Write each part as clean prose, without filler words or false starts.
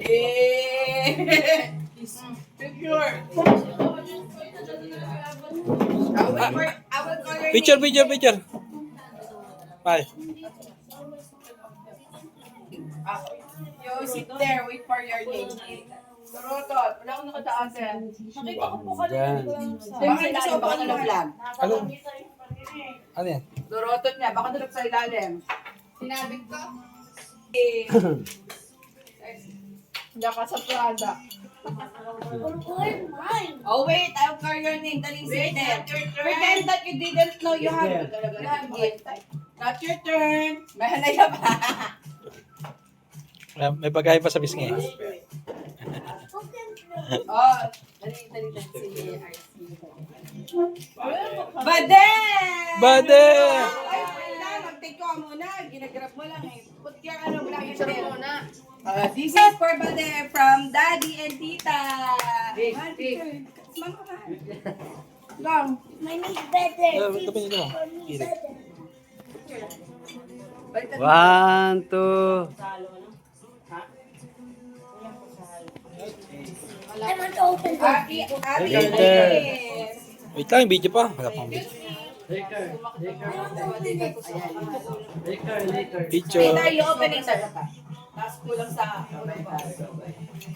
Eh. Picture. Picture, picture, picture. Bye. You sit there, wait for your name. Turotot, wala akong nakataasan. Nakita ko po kanina. Baka nasa upa ka ng vlog. Ano? Ano yan? Turotot niya, baka tulog sa ilalim. Sinabit ko. Diyan ka sa Prada. Oh wait, I'll call your name. Dali sit there. Pretend that you didn't know you have gift. Not your turn. Mahalaya pa. May pagkain pa sa bisngi. Oh, dali. Sige, RC. Bade! Bade! Ay, wala. Mag-take ko muna. Ginagrab mo lang eh. Put your ano, black and muna. This is for Bade from Daddy and Tita. Big. Mama ka. Go. My name's better. Tapos nyo. One, two. I want to open this. Later. Wait lang, video pa. Wala pang video. Picture. Later, you open it. Tapos kulang sa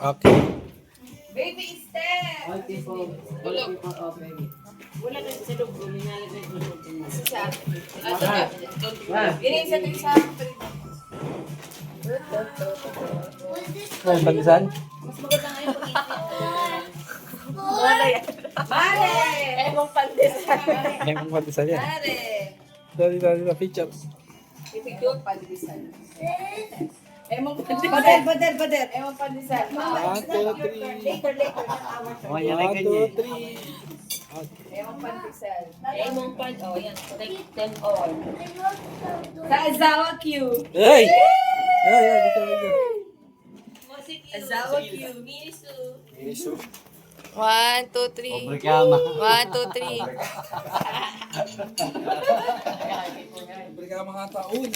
Okay. baby step. Tulog. Wala na sa loob. Ini isa. What's this? Pagkasan? Mas maganda nga yung Mare! Emong pandesal. May mga pagkasan yan. Mare! Dali, picture. Ipigyo, pandesal. Emong pandesal. Bader. Emong pandesal. 1, 2, 3. Later. Oh, yan ay 1, 2, ganyan. 3. Emong pandesal. Oh, yan. Take them all. I love to Sa Azawa Q. Hey! Ay, picture. Azawa Q. Misu. 1, 2, 3. Pobre kama. 1, 2, 3. Balik ka mga taon.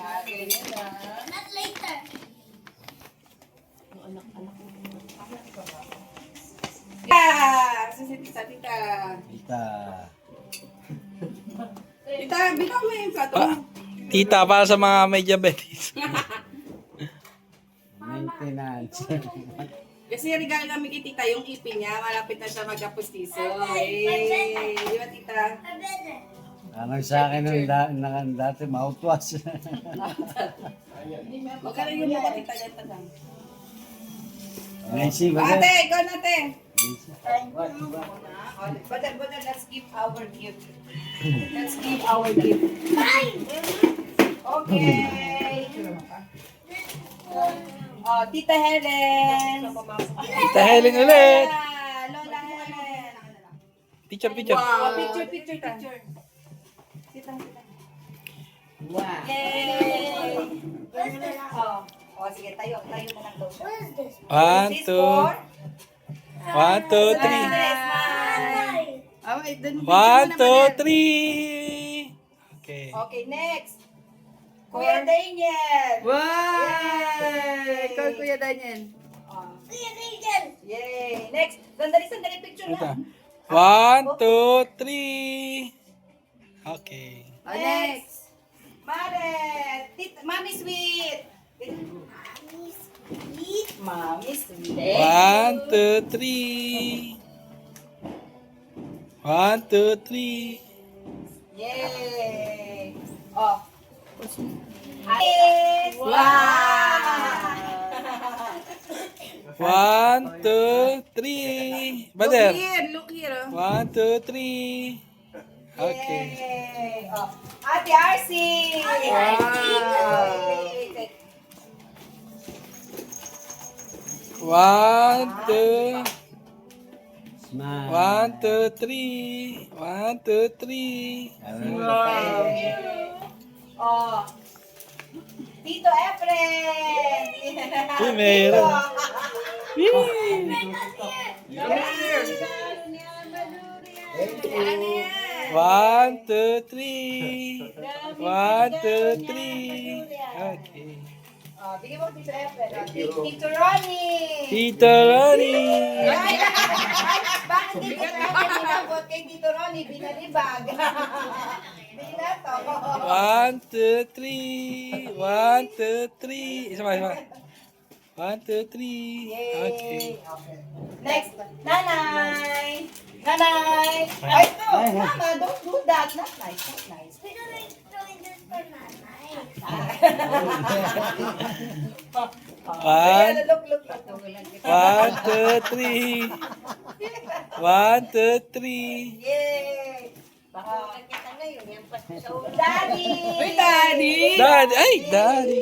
Not later. Tita. Kita. Tita, bitaw mo yung plato. Tita, para sa mga may diabetes. Maintenance. Kasi regalo namin kay tita yung ipin niya. Malapit na siya magkapustiso. Hey! Di ba tita? I better. Ano sa akin nung dati, mouthwash. Huwag ka rin yung mukha tita. Yan tagang. Nancy, Ate, ikaw na ate. Nancy. Badal, let's give our gift. Let's give our gift. Okay. Oh, Tita Helen. Tita Helen ulit. Lola Helen. Picture. Wow, picture. Tita. Wow. Yay. Oh, sige, tayo na lang daw siya. What is this? 1, 2. 1, 2, 3. Hi. Oh, wait, dun, 1, 2, 3. Okay. Okay, next. Kuya Daniel. Wow! Ikaw, Kuya Daniel. Kuya Regan. Yay! Next, sandali picture Ito. lang. 1, 2, 3. Okay. Next. Mare, Mami Sweet. Eat. Mami Sweet. 1, 2, 3. 1, 2, 3. Yay! Oh. Yes! Wow! 1, 2, 3. Bader. Look here. 1, 2, 3. Okay. Yay! Oh. Ate RC! Wow. 1, 2. Smile. 1, 2, 3. 1, 2, 3. Oh. Tito Efren! Uy, meron. Ano yan? 1, 2, 3. 1, 2, 3. Okay. Bigyan mo Tito Efren. Tito Ronnie. Tito Ronnie. Ay, bakit Tito Efren inabot kay Tito Ronnie? Binalibag. Binato. 1, 2, 3. 1, 2, 3. Isa pa, isa pa. 1, 2, 3. Okay. Next, Nanay. Nanay. Ay, no, Mama, don't do that. Not nice, not nice. We're going to throw this for Nanay. One, Look. 1, 2, 3. 1, 2, 3. Yay! Baka kita ngayon, yan pa sa Daddy! Uy, Daddy! Daddy. Ay, Daddy.